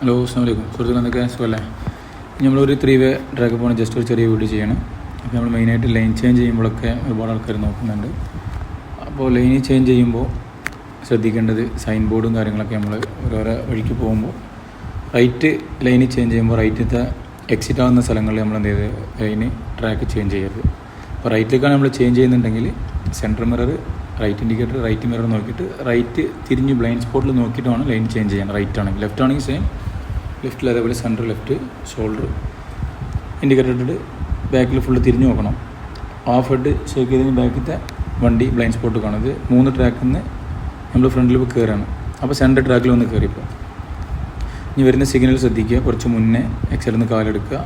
Hello അസ്സലാമു അലൈക്കും. സുഹൃത്തുക്കൾ, എന്തൊക്കെ സുഖമല്ലേ? നമ്മളൊരു 3-വേ ട്രാക്ക് പോകണം, ജസ്റ്റ് ഒരു ചെറിയ വീഡിയോ ചെയ്യണം. അപ്പോൾ നമ്മൾ മെയിനായിട്ട് ലൈൻ ചേഞ്ച് ചെയ്യുമ്പോഴൊക്കെ ഒരുപാട് ആൾക്കാർ നോക്കുന്നുണ്ട്. അപ്പോൾ ലൈൻ ചേഞ്ച് ചെയ്യുമ്പോൾ ശ്രദ്ധിക്കേണ്ടത് സൈൻ ബോർഡും കാര്യങ്ങളൊക്കെ നമ്മൾ ഓരോരോ വഴിക്ക് പോകുമ്പോൾ റൈറ്റ് ലൈന് ചേഞ്ച് ചെയ്യുമ്പോൾ റൈറ്റത്തെ എക്സിറ്റ് ആകുന്ന സ്ഥലങ്ങളിൽ നമ്മൾ എന്ത് ചെയ്ത് ലൈന് ട്രാക്ക് ചേഞ്ച് ചെയ്യരുത്. അപ്പോൾ റൈറ്റിലേക്കാണ് നമ്മൾ ചേഞ്ച് ചെയ്യുന്നുണ്ടെങ്കിൽ centre mirror, right indicator, right mirror നോക്കിയിട്ട് റൈറ്റ് തിരിഞ്ഞ് ബ്ലൈൻഡ് സ്പോട്ടിൽ നോക്കിയിട്ട് വേണം ലൈൻ ചേഞ്ച് ചെയ്യാൻ. റൈറ്റ് ആണെങ്കിൽ, ലെഫ്റ്റ് ആണെങ്കിൽ സെയിം, ലെഫ്റ്റിൽ അതേപോലെ സെൻറ്റർ ലെഫ്റ്റ്, ഷോൾഡർ ഇൻഡിക്കേറ്റർ ഇട്ടിട്ട് ബാക്കിൽ ഫുള്ള് തിരിഞ്ഞ് നോക്കണം. ഹാഫ് ഹെഡ് ഷേക്ക് ചെയ്തതിന് ബാക്കിലത്തെ വണ്ടി ബ്ലൈൻഡ് സ്പോട്ട് കാണും. ഇത് 3 ട്രാക്കിൽ നിന്ന് നമ്മൾ ഫ്രണ്ടിൽ കയറാണ്. അപ്പോൾ സെൻറ്റർ ട്രാക്കിൽ വന്ന് കയറിപ്പോൾ ഇനി വരുന്ന സിഗ്നൽ ശ്രദ്ധിക്കുക. കുറച്ച് മുന്നേ എക്സലിൽ നിന്ന് കാലെടുക്കുക.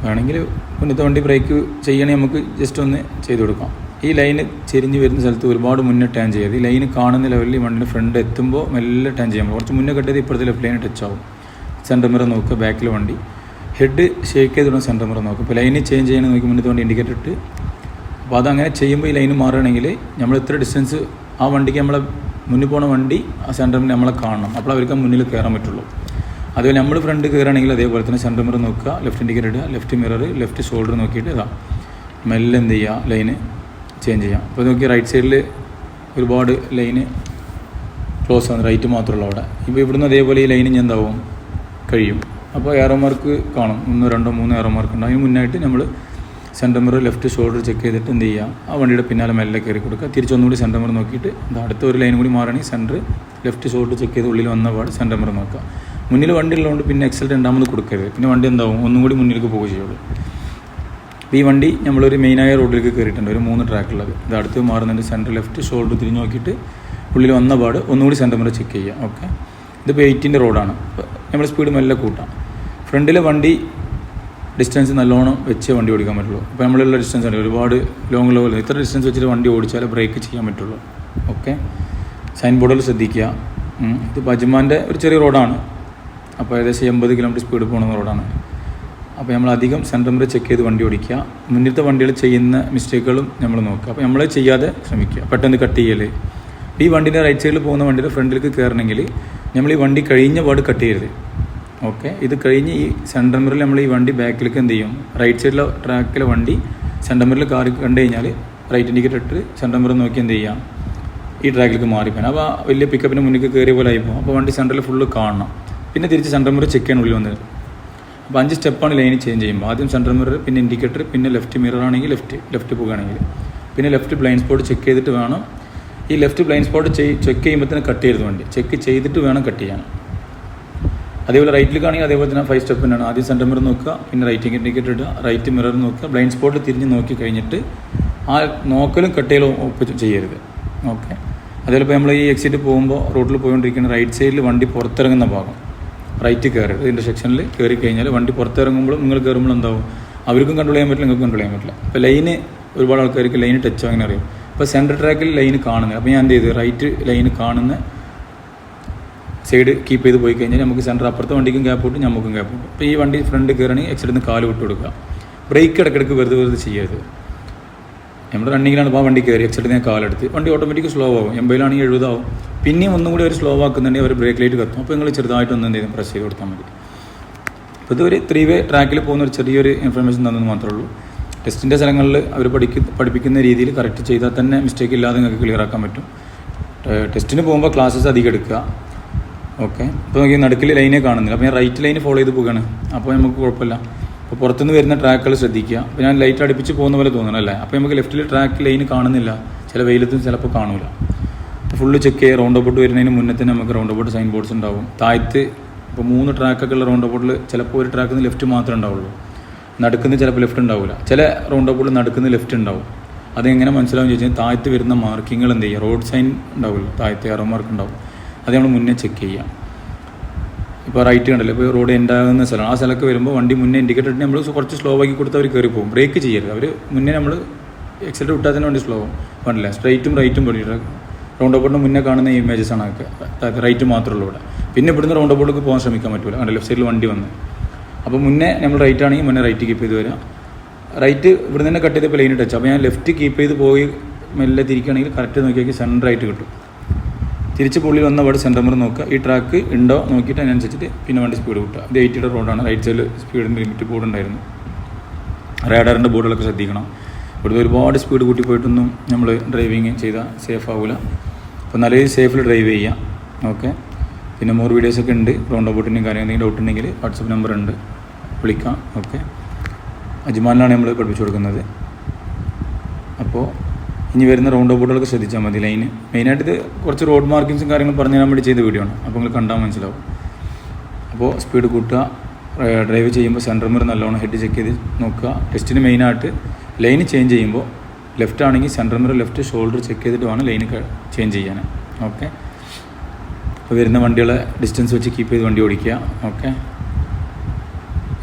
വേണമെങ്കിൽ മുന്നത്തെ വണ്ടി ബ്രേക്ക് ചെയ്യണമെങ്കിൽ നമുക്ക് ജസ്റ്റ് ഒന്ന് ചെയ്ത് കൊടുക്കാം. ഈ ലൈന് ചെരിഞ്ഞ് വരുന്ന സ്ഥലത്ത് ഒരുപാട് മുന്നേ ടേൺ ചെയ്യരുത്. ഈ ലൈന് കാണുന്ന ലെവലിൽ വണ്ടിൻ്റെ ഫ്രണ്ട് എത്തുമ്പോൾ മെല്ലെ ടേൺ ചെയ്യാൻ കുറച്ച് മുന്നേ കെട്ടിയത് ഇപ്പോഴത്തെ ലെഫ്റ്റ് ലൈന് ടച്ച് ആവും. സെൻറ്റർ മിറർ നോക്കുക, ബാക്കിൽ വണ്ടി ഹെഡ് ഷേക്ക് ചെയ്തിടുന്ന സെൻറ്റർ മിറർ നോക്കുക. ഇപ്പോൾ ലൈന് ചേഞ്ച് ചെയ്യണമെന്ന് നോക്കി മുന്നത്തെ വണ്ടി ഇൻഡിക്കേറ്റർ ഇട്ട്. അപ്പോൾ അതങ്ങനെ ചെയ്യുമ്പോൾ ഈ ലൈന് മാറുകയാണെങ്കിൽ നമ്മൾ എത്ര ഡിസ്റ്റൻസ് ആ വണ്ടിക്ക് നമ്മളെ മുന്നിൽ പോകുന്ന വണ്ടി ആ സെൻറ്ററിൽ നമ്മളെ കാണണം. അപ്പോൾ അവർക്ക് മുന്നിൽ കയറാൻ പറ്റുള്ളൂ. അതുപോലെ നമ്മൾ ഫ്രണ്ട് കയറുകയാണെങ്കിൽ അതേപോലെ തന്നെ സെൻറ്റർ മിറർ നോക്കുക, ലെഫ്റ്റ് ഇൻഡിക്കേറ്റർ ഇടുക, ലെഫ്റ്റ് മിറർ, ലെഫ്റ്റ് ഷോൾഡർ നോക്കിയിട്ട് ഇതാ മെല്ലെ എന്ത് ചെയ്യുക, ലൈന് ചേഞ്ച് ചെയ്യാം. അപ്പോൾ നോക്കി റൈറ്റ് സൈഡിൽ ഒരുപാട് ലൈന് ക്ലോസ് ആണ്, റൈറ്റ് മാത്രമുള്ള അവിടെ. ഇപ്പോൾ ഇവിടുന്ന് അതേപോലെ ഈ ലൈന് ഞാൻ എന്താവും കഴിയും. അപ്പോൾ എയറോ മാർക്ക് കാണും, 1, 2, 3 എയറോ മാർക്ക് ഉണ്ട്. അതിന് മുന്നായിട്ട് നമ്മൾ centre mirror, left shoulder check ചെയ്തിട്ട് എന്ത് ചെയ്യുക, ആ വണ്ടിയുടെ പിന്നാലെ മെല്ലെ കയറി കൊടുക്കുക. തിരിച്ചൊന്നുകൂടി സെൻറ്റർ മിറർ നോക്കിയിട്ട് അടുത്ത ഒരു ലൈൻ കൂടി മാറുകയാണെങ്കിൽ സെൻറ്റർ ലെഫ്റ്റ് ഷോൾഡർ ചെക്ക് ചെയ്ത് ഉള്ളിൽ വന്ന പാട് സെൻറ്റർ മിറർ നോക്കുക. മുന്നിൽ വണ്ടി ഉള്ളതുകൊണ്ട് പിന്നെ എക്സൽ രണ്ടാമത് കൊടുക്കരുത്. പിന്നെ വണ്ടി എന്താവും ഒന്നും കൂടി മുന്നിലേക്ക് പോവുക ചെയ്യുള്ളൂ. ഈ വണ്ടി നമ്മളൊരു മെയിനായ റോഡിലേക്ക് കയറിയിട്ടുണ്ട്, ഒരു 3 ട്രാക്കുള്ളത്. ഇത് അടുത്ത് മാറുന്നുണ്ട്. സെൻറ്റർ ലെഫ്റ്റ് ഷോൾഡർ തിരിഞ്ഞ് നോക്കിയിട്ട് ഉള്ളിൽ വന്ന പാട് ഒന്നുകൂടി സെൻറ്റർ മിറർ ചെക്ക് ചെയ്യുക. ഓക്കെ, ഇതിപ്പോൾ 8-ൻ്റെ റോഡാണ്. നമ്മൾ സ്പീഡ് മെല്ലെ കൂട്ടാം. ഫ്രണ്ടിലെ വണ്ടി ഡിസ്റ്റൻസ് നല്ലോണം വെച്ച് വണ്ടി ഓടിക്കാൻ പറ്റുള്ളൂ. ഇപ്പോൾ നമ്മളുള്ള ഡിസ്റ്റൻസ് ആണ് ഒരുപാട് ലോങ് ലെവൽ, ഇത്ര ഡിസ്റ്റൻസ് വെച്ചിട്ട് വണ്ടി ഓടിച്ചാലേ ബ്രേക്ക് ചെയ്യാൻ പറ്റുള്ളൂ. ഓക്കെ, സൈൻ ബോർഡിൽ ശ്രദ്ധിക്കുക. ഇത് അജ്മാൻ്റെ ഒരു ചെറിയ റോഡാണ്. അപ്പോൾ ഏകദേശം 80 കിലോമീറ്റർ സ്പീഡ് പോകുന്ന റോഡാണ്. അപ്പോൾ നമ്മൾ അധികം സെൻറ്റർ മിറർ ചെക്ക് ചെയ്ത് വണ്ടി ഓടിക്കുക. മുന്നിലത്തെ വണ്ടികൾ ചെയ്യുന്ന മിസ്റ്റേക്കുകളും നമ്മൾ നോക്കുക. അപ്പോൾ നമ്മൾ ചെയ്യാതെ ശ്രമിക്കുക. പെട്ടെന്ന് കട്ട് ചെയ്യല്. ഈ വണ്ടിൻ്റെ റൈറ്റ് സൈഡിൽ പോകുന്ന വണ്ടിയുടെ ഫ്രണ്ടിലേക്ക് കയറണമെങ്കിൽ നമ്മൾ ഈ വണ്ടി കഴിഞ്ഞ പാട് കട്ട് ചെയ്യരുത്. ഓക്കെ, ഇത് കഴിഞ്ഞ് ഈ സെൻറ്റർ മിററിൽ നമ്മൾ ഈ വണ്ടി ബാക്കിലേക്ക് എന്ത് ചെയ്യും, റൈറ്റ് സൈഡിലെ ട്രാക്കിലെ വണ്ടി സെൻറ്റർ മിററിൽ കാറി കണ്ടു കഴിഞ്ഞാൽ റൈറ്റ് ഇൻഡിക്കേറ്റർ ഇട്ട് സെൻറ്റർ മിറർ നോക്കി എന്ത് ചെയ്യാം, ഈ ട്രാക്കിലേക്ക് മാറിപ്പോയി. അപ്പോൾ വലിയ പിക്കപ്പിന് മുന്നിൽ കയറിയ പോലെ ആയിപ്പോൾ. അപ്പോൾ വണ്ടി സെൻറ്ററിൽ ഫുള്ള് കാണണം. പിന്നെ തിരിച്ച് സെൻറ്റർ മിറർ ചെക്ക് ചെയ്യാൻ ഉള്ളിൽ വന്നത്. അപ്പോൾ 5 സ്റ്റെപ്പാണ് ലൈന് ചേഞ്ച് ചെയ്യുമ്പോൾ. ആദ്യം സെൻറ്റർ മിറർ, പിന്നെ ഇൻഡിക്കേറ്റർ, പിന്നെ ലെഫ്റ്റ് മിറർ ആണെങ്കിൽ ലെഫ്റ്റ് പോകുകയാണെങ്കിൽ പിന്നെ ലെഫ്റ്റ് ബ്ലൈൻഡ് സ്പോട്ട് ചെക്ക് ചെയ്തിട്ട് വേണം. ഈ ലെഫ്റ്റ് ബ്ലൈൻഡ് സ്പോട്ട് ചെക്ക് ചെയ്യുമ്പോൾ തന്നെ കട്ട് ചെയ്ത് വണ്ടി ചെക്ക് ചെയ്തിട്ട് വേണം കട്ട് ചെയ്യാൻ. അതേപോലെ റൈറ്റിലേക്കാണെങ്കിൽ അതേപോലെ തന്നെ 5 സ്റ്റെപ്പ് തന്നെയാണ്. ആദ്യം സെൻറ്റർ മിറർ നോക്കുക, പിന്നെ റൈറ്റ് ഇൻഡിക്കേറ്റർ ഇടുക, റൈറ്റ് മിറർ നോക്കുക, ബ്ലൈൻഡ് സ്പോട്ടിൽ തിരിഞ്ഞ് നോക്കി കഴിഞ്ഞിട്ട് ആ നോക്കലും കട്ടയിലും ഒപ്പ് ചെയ്യരുത്. ഓക്കെ, അതേപോലെ ഇപ്പോൾ നമ്മൾ ഈ എക്സിറ്റ് പോകുമ്പോൾ റോഡിൽ പോയിക്കൊണ്ടിരിക്കുന്ന റൈറ്റ് സൈഡിൽ വണ്ടി പുറത്തിറങ്ങുന്ന ഭാഗം റൈറ്റ് കയറരുത്. ഇതിൻ്റെ സെക്ഷനിൽ കയറി കഴിഞ്ഞാൽ വണ്ടി പുറത്തിറങ്ങുമ്പോഴും നിങ്ങൾ കയറുമ്പോൾ എന്താവും, അവർക്കും കൺട്രോൾ ചെയ്യാൻ പറ്റില്ല, നിങ്ങൾക്ക് കൺട്രോൾ ചെയ്യാൻ പറ്റില്ല. ഇപ്പോൾ ലൈന് ഒരുപാട് ആൾക്കാർക്ക് ലൈന് ടച്ച് അങ്ങനെ അറിയും. ഇപ്പോൾ സെൻറ്റർ ട്രാക്കിൽ ലൈന് കാണുന്നത്. അപ്പോൾ ഞാൻ എന്ത് ചെയ്ത് റൈറ്റ് ലൈന് കാണുന്ന സൈഡ് കീപ്പ് ചെയ്ത് പോയി കഴിഞ്ഞാൽ നമുക്ക് സെൻറ്റർ അപ്പുറത്തെ വണ്ടിക്കും ഗ്യാപ്പ് കിട്ടും, നമുക്കും ഗ്യാപ്പ് കിട്ടും. ഇപ്പോൾ ഈ വണ്ടി ഫ്രണ്ട് കയറണമെങ്കിൽ എക്സിറ്റിൽ നിന്ന് കാല് വിട്ട് കൊടുക്കുക. ബ്രേക്ക് ഇടയ്ക്കിടയ്ക്ക് വെറുതെ ചെയ്യരുത്. നമ്മുടെ റണ്ണിങ്ങിലാണ് ഇപ്പോൾ ആ വണ്ടി കയറി എക്സിറ്റിൽ നിന്ന് കാലെടുത്ത് വണ്ടി ഓട്ടോമാറ്റിക് സ്ലോ ആവും. 80-ലാണെങ്കിൽ 70 ആവും. പിന്നെയും ഒന്നും കൂടി അവർ സ്ലോ ആക്കുന്നുണ്ടെങ്കിൽ അവർ ബ്രേക്ക് ലൈറ്റ് കത്തും. അപ്പോൾ നിങ്ങൾ ചെറുതായിട്ടൊന്നും എന്തെങ്കിലും പ്രസ് ചെയ്ത് കൊടുത്താൽ മതി. അപ്പോൾ ഇതൊരു 3-വേ ട്രാക്കിൽ പോകുന്ന ഒരു ചെറിയൊരു ഇൻഫർമേഷൻ തന്നെന്ന് മാത്രമേ ഉള്ളൂ. ടെസ്റ്റിൻ്റെ സ്ഥലങ്ങളിൽ അവർ പഠിപ്പിക്കുന്ന രീതിയിൽ കറക്റ്റ് ചെയ്താൽ തന്നെ മിസ്റ്റേക്ക് ഇല്ലാതെ നിങ്ങൾക്ക് ക്ലിയർ ആക്കാൻ പറ്റും. ടെസ്റ്റിന് പോകുമ്പോൾ ക്ലാസ്സസ് അധികം എടുക്കുക. ഓക്കെ, ഇപ്പോൾ നോക്കി നടുക്കിൽ ലൈനെ കാണുന്നില്ല. അപ്പോൾ ഞാൻ റൈറ്റ് ലൈന് ഫോളോ ചെയ്ത് പോകുകയാണ്. അപ്പോൾ നമുക്ക് കുഴപ്പമില്ല. അപ്പോൾ പുറത്തുനിന്ന് വരുന്ന ട്രാക്കുകൾ ശ്രദ്ധിക്കുക. അപ്പോൾ ഞാൻ ലൈറ്റ് അടുപ്പിച്ച് പോകുന്ന പോലെ തോന്നണം അല്ലേ. അപ്പോൾ നമുക്ക് ലെഫ്റ്റിൽ ട്രാക്ക് ലൈന് കാണുന്നില്ല, ചില വെയിലത്തും ചിലപ്പോൾ കാണില്ല. ഫുള്ള് ചെക്ക് ചെയ്യുക. റൗണ്ട് അബൌട്ട് വരുന്നതിന് മുന്നേ തന്നെ നമുക്ക് റൗണ്ട് അബൌട്ട് സൈൻ ബോർഡ്സ് ഉണ്ടാവും. താഴത്ത് ഇപ്പോൾ 3 ട്രാക്കൊക്കെ ഉള്ള റൗണ്ട് അബൌട്ടിൽ ചിലപ്പോൾ ഒരു ട്രാക്കിൽ നിന്ന് ലെഫ്റ്റ് മാത്രമേ ഉണ്ടാവുള്ളൂ, നടുക്കുന്ന ചിലപ്പോൾ ലെഫ്റ്റ് ഉണ്ടാവില്ല. ചില റൗണ്ട് അബൌട്ടിൽ നടുക്കുന്ന ലെഫ്റ്റ് ഉണ്ടാവും. അതെങ്ങനെ മനസ്സിലാവും ചോദിച്ചാൽ താഴത്ത് വരുന്ന മാർക്കിങ്ങൾ എന്ത് ചെയ്യുക, റോഡ് സൈൻ ഉണ്ടാവില്ല, താഴത്തെ എറോ മാർക്ക് ഉണ്ടാവും. അത് നമ്മൾ മുന്നേ ചെക്ക് ചെയ്യാം. ഇപ്പോൾ റൈറ്റ് കണ്ടല്ലോ, ഇപ്പോൾ റോഡ് എൻഡാകുന്ന സ്ഥലമാണ്. ആ സ്ഥലമൊക്കെ വരുമ്പോൾ വണ്ടി മുന്നേ ഇൻഡിക്കേറ്റർ ഇട്ട് നമ്മൾ കുറച്ച് സ്ലോ ആക്കി കൊടുത്ത് അവർ കയറി പോകും. ബ്രേക്ക് ചെയ്യരുത്. അവർ മുന്നേ നമ്മൾ എക്സിലേറ്റർ വിട്ടാൽ തന്നെ വണ്ടി സ്ലോ ആവും. വേണ്ടില്ല, സ്ട്രൈറ്റും റൈറ്റും പോയിട്ട് റൗണ്ട് അബൌട്ടിന് മുന്നേ കാണുന്ന ഇമേജസ് ആണ് അതൊക്കെ. റൈറ്റ് മാത്രമേ ഉള്ളൂ ഇവിടെ. പിന്നെ ഇവിടുന്ന് റൗണ്ട് അബൌട്ടിലേക്ക് പോകാൻ ശ്രമിക്കാൻ പറ്റില്ല. കണ്ടല്ലോ ലെഫ്റ്റ് സൈഡിൽ വണ്ടി വന്ന്. അപ്പോൾ മുന്നേ നമ്മൾ റൈറ്റ് ആണെങ്കിൽ മുന്നേ റൈറ്റ് കീപ്പ് ചെയ്ത് വരാം. റൈറ്റ് ഇവിടുന്ന് തന്നെ കട്ട് ചെയ്തപ്പോൾ ലൈൻ ടച്ച്. അപ്പോൾ ഞാൻ ലെഫ്റ്റ് കീപ്പ് ചെയ്ത് പോയി മെല്ലെ തിരിക്കുകയാണെങ്കിൽ കറക്റ്റ് നോക്കിയാൽ സെൻറ്റർ ആയിട്ട് കിട്ടും. തിരിച്ച് പുള്ളിൽ വന്ന അവിടെ സെൻറ്റർ മിറർ നോക്കുക, ഈ ട്രാക്ക് ഉണ്ടോ നോക്കിയിട്ട് അതിനനുസരിച്ചിട്ട് പിന്നെ വണ്ടി സ്പീഡ് കൂട്ടുക. ഇത് 80 റോഡാണ്, റൈറ്റ് സൈഡിൽ സ്പീഡിൻ്റെ ലിമിറ്റ് ബോർഡ് ഉണ്ടായിരുന്നു. റേഡാറിൻ്റെ ബോർഡുകളൊക്കെ ശ്രദ്ധിക്കണം. ഇവിടുത്തെ ഒരുപാട് സ്പീഡ് കൂട്ടി പോയിട്ടൊന്നും നമ്മൾ ഡ്രൈവിങ് ചെയ്താൽ സേഫ് ആവില്ല. അപ്പോൾ നല്ല സേഫിൽ ഡ്രൈവ് ചെയ്യാം. ഓക്കെ. പിന്നെ മോർ വീഡിയോസൊക്കെ ഉണ്ട്. റൗണ്ട് അബൌട്ടിൻ്റെയും കാര്യം എന്തെങ്കിലും ഡൗട്ട് ഉണ്ടെങ്കിൽ വാട്സപ്പ് നമ്പർ ഉണ്ട്, വിളിക്കാം. ഓക്കെ. അജ്മാലിലാണ് നമ്മൾ പഠിപ്പിച്ചു കൊടുക്കുന്നത്. അപ്പോൾ ഇനി വരുന്ന റൗണ്ട് അബൌട്ടുകളൊക്കെ ശ്രദ്ധിച്ചാൽ മതി. ലൈന് മെയിനായിട്ട് ഇത് കുറച്ച് റോഡ് മാർക്കിങ്സും കാര്യങ്ങളും പറഞ്ഞു തരാൻ വേണ്ടി ചെയ്ത വീഡിയോ ആണ്. അപ്പോൾ നിങ്ങൾ കണ്ടാൽ മനസ്സിലാവും. അപ്പോൾ സ്പീഡ് കൂട്ടുക, ഡ്രൈവ് ചെയ്യുമ്പോൾ സെൻറ്റർ മിറർ നല്ലോണം ഹെഡ് ചെക്ക് ചെയ്ത് നോക്കുക. ടെസ്റ്റിന് മെയിനായിട്ട് ലൈന് ചേഞ്ച് ചെയ്യുമ്പോൾ ലെഫ്റ്റ് ആണെങ്കിൽ centre mirror left shoulder check ചെയ്തിട്ട് വേണം ലൈന് ചേഞ്ച് ചെയ്യാൻ. ഓക്കെ. അപ്പോൾ വരുന്ന വണ്ടികളെ ഡിസ്റ്റൻസ് വെച്ച് കീപ്പ് ചെയ്ത് വണ്ടി ഓടിക്കുക. ഓക്കെ.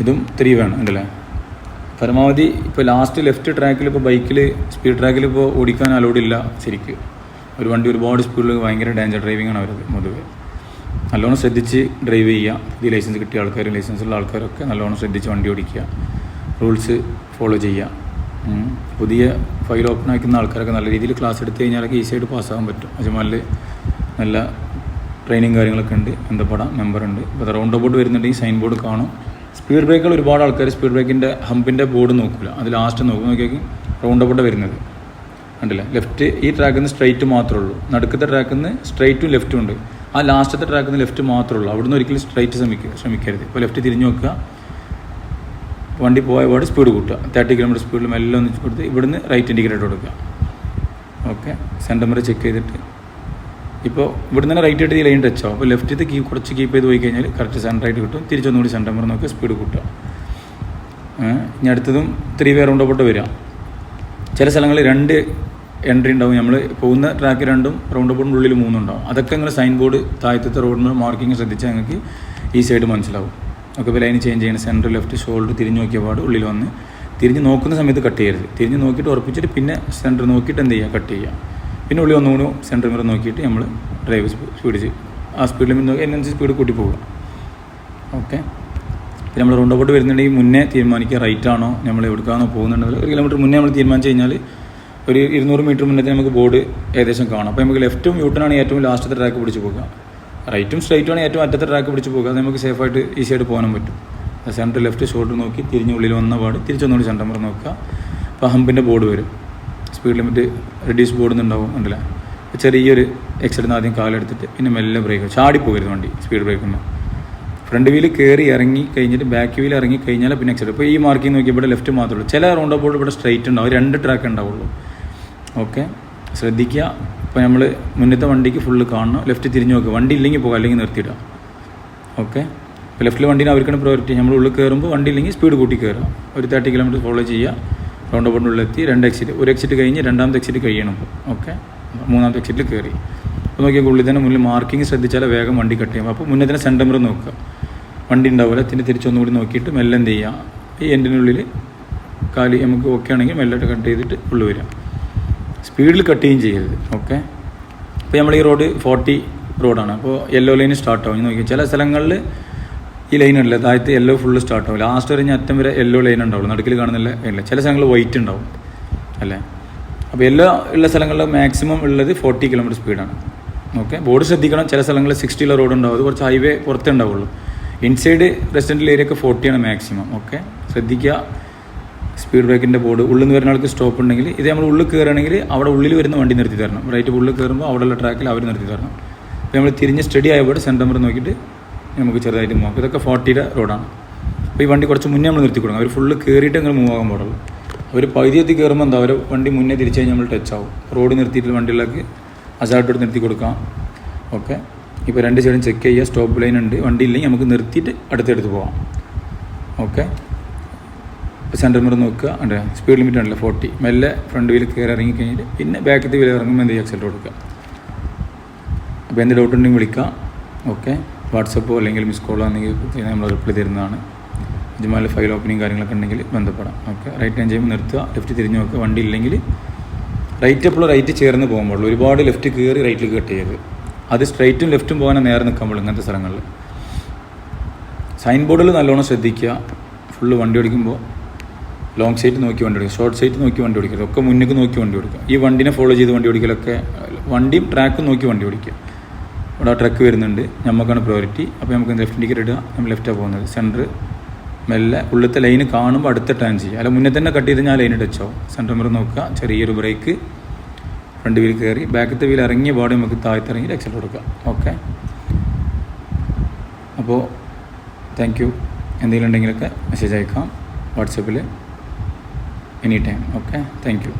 ഇതും 3 വേണം ഉണ്ടല്ലേ. പരമാവധി ഇപ്പോൾ ലാസ്റ്റ് ലെഫ്റ്റ് ട്രാക്കിൽ ഇപ്പോൾ ബൈക്കിൽ സ്പീഡ് ട്രാക്കിൽ ഇപ്പോൾ ഓടിക്കാൻ അലൗഡില്ല ശരിക്ക്. ഒരു വണ്ടി ഒരുപാട് സ്പീഡിൽ ഭയങ്കര ഡേഞ്ചർ ഡ്രൈവിംഗ് ആണ് അവരത് പൊതുവെ. നല്ലോണം ശ്രദ്ധിച്ച് ഡ്രൈവ് ചെയ്യുക. പുതിയ ലൈസൻസ് കിട്ടിയ ആൾക്കാർ, ലൈസൻസുള്ള ആൾക്കാരൊക്കെ നല്ലോണം ശ്രദ്ധിച്ച് വണ്ടി ഓടിക്കുക, റൂൾസ് ഫോളോ ചെയ്യുക. പുതിയ ഫയൽ ഓപ്പൺ ആക്കുന്ന ആൾക്കാരൊക്കെ നല്ല രീതിയിൽ ക്ലാസ് എടുത്തു കഴിഞ്ഞാലൊക്കെ ഈസിയായിട്ട് പാസ്സാകാൻ പറ്റും. അജ്മാലിൽ നല്ല ട്രെയിനിങ് കാര്യങ്ങളൊക്കെ ഉണ്ട്, ബന്ധപ്പെടാം, നമ്പറുണ്ട്. ഇപ്പോൾ റൗണ്ട് അബൌട്ട് വരുന്നുണ്ടെങ്കിൽ സൈൻ ബോർഡ് കാണും. സ്പീഡ് ബ്രേക്കുകൾ ഒരുപാട് ആൾക്കാർ സ്പീഡ് ബ്രേക്കിൻ്റെ ഹമ്പിൻ്റെ ബോർഡ് നോക്കില്ല, അത് ലാസ്റ്റ് നോക്കിയാൽ റൗണ്ട് അബൌട്ട് വരുന്നത് കണ്ടില്ല. ലെഫ്റ്റ് ഈ ട്രാക്കിൽ നിന്ന് സ്ട്രൈറ്റ് മാത്രമേ ഉള്ളൂ, നടുക്കത്തെ ട്രാക്കിൽ നിന്ന് സ്ട്രൈറ്റും ലെഫ്റ്റും ഉണ്ട്. ആ ലാസ്റ്റത്തെ ട്രാക്കിൽ നിന്ന് ലെഫ്റ്റ് മാത്രമേ ഉള്ളൂ. അവിടുന്ന് ഒരിക്കലും സ്ട്രൈറ്റ് ശ്രമിക്കരുത്. ഇപ്പോൾ ലെഫ്റ്റ് തിരിഞ്ഞ് നോക്കുക, വണ്ടി പോയ പാട് സ്പീഡ് കൂട്ടുക. 30 km സ്പീഡിൽ മെല്ലെ ഒന്ന് കൊടുത്ത് ഇവിടുന്ന് റൈറ്റ് ഇൻഡിക്കേറ്റർ കൊടുക്കുക. ഓക്കെ. സെൻറ്റർ മിറർ ചെക്ക് ചെയ്തിട്ട് ഇപ്പോൾ ഇവിടെ നിന്ന് റൈറ്റ് ആയിട്ട് ഈ ലൈൻ ടച്ച് ആവും. അപ്പോൾ ലെഫ്റ്റ് കുറച്ച് കീപ്പ് ചെയ്ത് പോയി കഴിഞ്ഞാൽ കറക്റ്റ് സെൻറ്ററായിട്ട് കിട്ടും. തിരിച്ചൊന്നുകൂടി സെൻറ്റർ മിറർ നോക്കി സ്പീഡ് കൂട്ടുക. ഇനി അടുത്തതും 3 വേ റൗണ്ട് അബൌട്ട് വരിക. ചില സ്ഥലങ്ങളിൽ 2 എൻട്രി ഉണ്ടാവും. നമ്മൾ പോകുന്ന ട്രാക്ക് 2ഉം റൗണ്ട് അബൌട്ടിൻ്റെ ഉള്ളിൽ 3 ഉണ്ടാവും. അതൊക്കെ നിങ്ങൾ സൈൻ ബോർഡ് താഴത്തെ റോഡിന് മാർക്കിങ് ശ്രദ്ധിച്ചാൽ നിങ്ങൾക്ക് ഈസി ആയിട്ട് മനസ്സിലാവും. ഒക്കെ ഇപ്പോൾ ലൈൻ ചേഞ്ച് ചെയ്യണം. സെൻറ്റർ ലെഫ്റ്റ് ഷോൾഡർ തിരിഞ്ഞ് നോക്കിയ പാട് ഉള്ളിൽ വന്ന് തിരിഞ്ഞ് നോക്കുന്ന സമയത്ത് കട്ട് ചെയ്യരുത്. തിരിഞ്ഞ് നോക്കിയിട്ട് ഉറപ്പിച്ചിട്ട് പിന്നെ സെൻറ്റർ നോക്കിയിട്ട് എന്ത് ചെയ്യുക, കട്ട് ചെയ്യുക. പിന്നെ ഉള്ളിൽ ഒന്നുകൂടി സെൻറ്റർ മിറർ നോക്കിയിട്ട് നമ്മൾ ഡ്രൈവ് സ്പീഡ് ചെയ്യും. ആ സ്പീഡ് ലിമിറ്റ് നോക്കി അതിനനുസരിച്ച് സ്പീഡ് കൂട്ടി പോകുക. ഓക്കെ. പിന്നെ നമ്മൾ റൗണ്ട് അബൌട്ട് വരുന്നുണ്ടെങ്കിൽ മുന്നേ തീരുമാനിക്കുക റൈറ്റ് ആണോ നമ്മൾ എവിടേക്കാണോ പോകുന്നുണ്ടെങ്കിൽ 1 കിലോമീറ്റർ മുന്നേ നമ്മൾ തീരുമാനിച്ച് കഴിഞ്ഞാൽ ഒരു 200 മീറ്റർ മുന്നേ നമുക്ക് ബോർഡ് ഏകദേശം കാണാം. അപ്പോൾ നമുക്ക് ലെഫ്റ്റും യൂട്ടനാണ് ഏറ്റവും ലാസ്റ്റത്തെ ട്രാക്ക് പിടിച്ച് പോകുക, റൈറ്റും സ്ട്രൈറ്റുമാണ് ഏറ്റവും അറ്റത്തെ ട്രാക്ക് പിടിച്ച് പോകുക. അത് നമുക്ക് സേഫായിട്ട് ഈസിയായിട്ട് പോകാനും പറ്റും. സെൻറ്റർ ലെഫ്റ്റ് ഷോൾഡർ നോക്കി തിരിഞ്ഞ് ഉള്ളിൽ വന്ന പാട് തിരിച്ചൊന്നുകൂടി സെൻറ്റർ മിറർ നോക്കുക. അപ്പോൾ ഹമ്പിൻ്റെ ബോർഡ് വരും. സ്പീഡ് ലിമിറ്റ് റെഡ്യൂസ് ബോർഡ് നിന്നുണ്ടാവും ഉണ്ടല്ലേ. ചെറിയൊരു എക്സിഡൻറ്റ് ആദ്യം കാലെടുത്തിട്ട് പിന്നെ മെല്ലെ ബ്രേക്ക് ചാടിപ്പോകരുത് വണ്ടി സ്പീഡ് ബ്രേക്കൊന്നും. ഫ്രണ്ട് വീല് കയറി ഇറങ്ങി കഴിഞ്ഞിട്ട് ബാക്ക് വീൽ ഇറങ്ങി കഴിഞ്ഞാൽ പിന്നെ എക്സിഡൻറ്റ്. ഇപ്പോൾ ഈ മാർക്കിങ് നോക്കി ഇവിടെ ലെഫ്റ്റ് മാത്രമേ ഉള്ളൂ. ചില റൗണ്ട് അബൌട്ട് ഇവിടെ സ്ട്രൈറ്റ് ഉണ്ടാവും, 2 ട്രാക്ക് ഉണ്ടാവുള്ളൂ. ഓക്കെ. ശ്രദ്ധിക്കുക. ഇപ്പോൾ നമ്മൾ മുന്നത്തെ വണ്ടിക്ക് ഫുള്ള് കാണണം. ലെഫ്റ്റ് തിരിഞ്ഞ് നോക്കുക, വണ്ടി ഇല്ലെങ്കിൽ പോകുക, അല്ലെങ്കിൽ നിർത്തിയിടുക. ഓക്കെ. ഇപ്പോൾ ലെഫ്റ്റിൽ വണ്ടീനെ അവർക്കാണ് പ്രയോറിറ്റി. നമ്മൾ ഉള്ളിൽ കയറുമ്പോൾ വണ്ടി ഇല്ലെങ്കിൽ സ്പീഡ് കൂട്ടി കയറുക. ഒരു 30 km ഫോളോ ചെയ്യുക. റൗണ്ട് അബൌട്ടിനുള്ളിലെത്തി 2 എക്സിറ്റ്, ഒരു എക്സിറ്റ് കഴിഞ്ഞ് 2ാമത്തെ എക്സിറ്റ് കഴിയണം. ഓക്കെ. 3ാമത്തെ എക്സിറ്റിൽ കയറി. അപ്പോൾ നോക്കിയാൽ ഉള്ളിൽ തന്നെ മുന്നിൽ മാർക്കിങ് ശ്രദ്ധിച്ചാൽ വേഗം വണ്ടി കട്ട് ചെയ്യും. അപ്പോൾ മുന്നേ തന്നെ സെൻറ്റർ മിറർ നോക്കുക, വണ്ടി ഉണ്ടാവില്ല. തിരിച്ചൊന്നുകൂടി നോക്കിയിട്ട് മെല്ലെ എന്ത് ചെയ്യുക, ഈ എൻഡിനുള്ളിൽ കാലി നമുക്ക് ഓക്കെ ആണെങ്കിൽ മെല്ലെ കട്ട് ചെയ്തിട്ട് ഉള്ളിൽ വരിക. സ്പീഡിൽ കട്ട് ചെയ്യരുത്. ഓക്കെ. ഇപ്പോൾ നമ്മൾ ഈ റോഡ് 40 റോഡാണ്. അപ്പോൾ യെല്ലോ ലൈന് സ്റ്റാർട്ട് ആവും. നോക്കി ചില സ്ഥലങ്ങളിൽ ഈ ലൈൻ ഉണ്ടല്ലോ, താഴത്ത് യെല്ലോ ഫുള്ള് സ്റ്റാർട്ട് ആവും. ലാസ്റ്റ് വരെ അറ്റം വരെ യെല്ലോ ലൈൻ ഉണ്ടാവുള്ളൂ, നടുക്കിൽ കാണുന്നില്ല ഇല്ല. ചില സ്ഥലങ്ങളിൽ വൈറ്റ് ഉണ്ടാവും അല്ലേ. അപ്പോൾ യെല്ലോ ഉള്ള സ്ഥലങ്ങളിൽ മാക്സിമം ഉള്ളത് 40 km സ്പീഡാണ്. ഓക്കെ. ബോർഡ് ശ്രദ്ധിക്കണം. ചില സ്ഥലങ്ങളിൽ 60 റോഡ് ഉണ്ടാവും, അത് കുറച്ച് ഹൈവേ പുറത്തേ ഉണ്ടാവുള്ളൂ. ഇൻസൈഡ് റെസിഡൻഷ്യൽ ഏരിയ ഒക്കെ 40 മാക്സിമം. ഓക്കെ. ശ്രദ്ധിക്കുക. സ്പീഡ് ബ്രേക്കിൻ്റെ ബോർഡ് ഉള്ളിൽ നിന്ന് വരുന്ന ആൾക്ക് സ്റ്റോപ്പ് ഉണ്ടെങ്കിൽ ഇത് നമ്മൾ ഉള്ളിൽ കയറുകയാണെങ്കിൽ അവിടെ ഉള്ളിൽ വരുന്ന വണ്ടി നിർത്തി തരണം. റൈറ്റ് ഉള്ളിൽ കയറുമ്പോൾ അവിടെയുള്ള ട്രാക്കിൽ അവർ നിർത്തി തരണം. അപ്പോൾ നമ്മൾ തിരിഞ്ഞ് സ്റ്റഡി ആയപ്പോൾ സെൻറ്റർ മിറർ നോക്കിയിട്ട് നമുക്ക് ചെറുതായിട്ട് മൂവ്. ഇതൊക്കെ 40 റോഡാണ്. അപ്പോൾ ഈ വണ്ടി കുറച്ച് മുന്നേ നമ്മൾ നിർത്തി കൊടുക്കണം. അവർ ഫുള്ള് കയറിയിട്ട് അങ്ങനെ മൂവ് ആകാൻ പാടുള്ളൂ. അവർ പകുതി എത്തി കയറുമ്പോൾ എന്താ അവർ വണ്ടി മുന്നേ തിരിച്ചു കഴിഞ്ഞാൽ നമ്മൾ ടച്ച് ആവും. റോഡ് നിർത്തിയിട്ട് വണ്ടികളിലേക്ക് അസാൾട്ടോട് നിർത്തി കൊടുക്കാം. ഓക്കെ. ഇപ്പോൾ 2 സൈഡും ചെക്ക് ചെയ്യുക. സ്റ്റോപ്പ് ലൈൻ ഉണ്ട്, വണ്ടി ഇല്ലെങ്കിൽ നമുക്ക് നിർത്തിയിട്ട് അടുത്തെടുത്ത് പോകാം. ഓക്കെ. സെൻറ്റർ മിറർ നോക്കുക. ഉണ്ട് സ്പീഡ് ലിമിറ്റ് ഉണ്ടല്ലോ 40. മെല്ലെ ഫ്രണ്ട് വീൽ കയറി ഇറങ്ങി കഴിഞ്ഞിട്ട് പിന്നെ ബാക്കത്തെ വീൽ ഇറങ്ങുമ്പോൾ എന്ത് ചെയ്യുക, എക്സലറേറ്റർ കൊടുക്കുക. അപ്പോൾ എന്ത് ഡൗട്ട് ഉണ്ടെങ്കിൽ വിളിക്കുക. ഓക്കെ. വാട്സപ്പോ അല്ലെങ്കിൽ മിസ് കോളോ ആണെങ്കിൽ നമ്മൾ റിപ്ലൈ തരുന്നതാണ്. അജ്മാലിൽ ഫയൽ ഓപ്പണിങ് കാര്യങ്ങളൊക്കെ ഉണ്ടെങ്കിൽ ബന്ധപ്പെടാം. ഓക്കെ. റൈറ്റ് ഹാൻഡ് ചെയ്യുമ്പോൾ നിർത്തുക, ലെഫ്റ്റ് തിരിഞ്ഞ് നോക്കുക. വണ്ടി ഇല്ലെങ്കിൽ റൈറ്റ് എപ്പോഴും റൈറ്റ് ചേർന്ന് പോകാൻ പാടുള്ളൂ. ഒരുപാട് ലെഫ്റ്റ് കയറി റൈറ്റിൽ കട്ട് ചെയ്യരുത്. അത് സ്ട്രൈറ്റും ലെഫ്റ്റും പോകാൻ നേരെ നിൽക്കാൻ പാടുള്ളൂ ഇങ്ങനത്തെ സ്ഥലങ്ങളിൽ. സൈൻ ബോർഡിൽ നല്ലോണം ശ്രദ്ധിക്കുക. ഫുള്ള് വണ്ടി ഓടിക്കുമ്പോൾ ലോങ് സൈറ്റ് നോക്കി വണ്ടി ഓടിക്കുക, ഷോർട്ട് സൈറ്റ് നോക്കി വണ്ടി ഓടിക്കരുത്. ഒക്കെ മുന്നിലേക്ക് നോക്കി വണ്ടി ഓടിക്കുക. ഈ വണ്ടിനെ ഫോളോ ചെയ്ത് വണ്ടി ഓടിക്കലൊക്കെ വണ്ടിയും ട്രാക്കും നോക്കി വണ്ടി ഓടിക്കുക. അവിടെ ട്രക്ക് വരുന്നുണ്ട്, നമുക്കാണ് പ്രയോറിറ്റി. അപ്പോൾ നമുക്ക് ലെഫ്റ്റ് ഇൻഡിക്കേറ്റർ ഇടുക, നമ്മൾ ലെഫ്റ്റാണ് പോകുന്നത്. സെൻറ്റർ മെല്ലെ ഉള്ളത്തെ ലൈന് കാണുമ്പോൾ അടുത്ത ടേൺ ചെയ്യുക, അല്ല മുന്നേ തന്നെ കട്ട് ചെയ്ത് ഞാൻ ലൈൻ ടച്ചോ. സെൻറ്റർ മിറർ നോക്കുക, ചെറിയൊരു ബ്രേക്ക്, ഫ്രണ്ട് വീൽ കയറി, ബാക്കത്തെ വീൽ ഇറങ്ങിയ പാടെ നമുക്ക് താഴ്ത്തിറങ്ങി എക്സൽ കൊടുക്കുക. ഓക്കെ, അപ്പോൾ താങ്ക് യു. എന്തെങ്കിലും ഉണ്ടെങ്കിലൊക്കെ മെസ്സേജ് അയക്കാം വാട്സപ്പിൽ any time. Okay, thank you.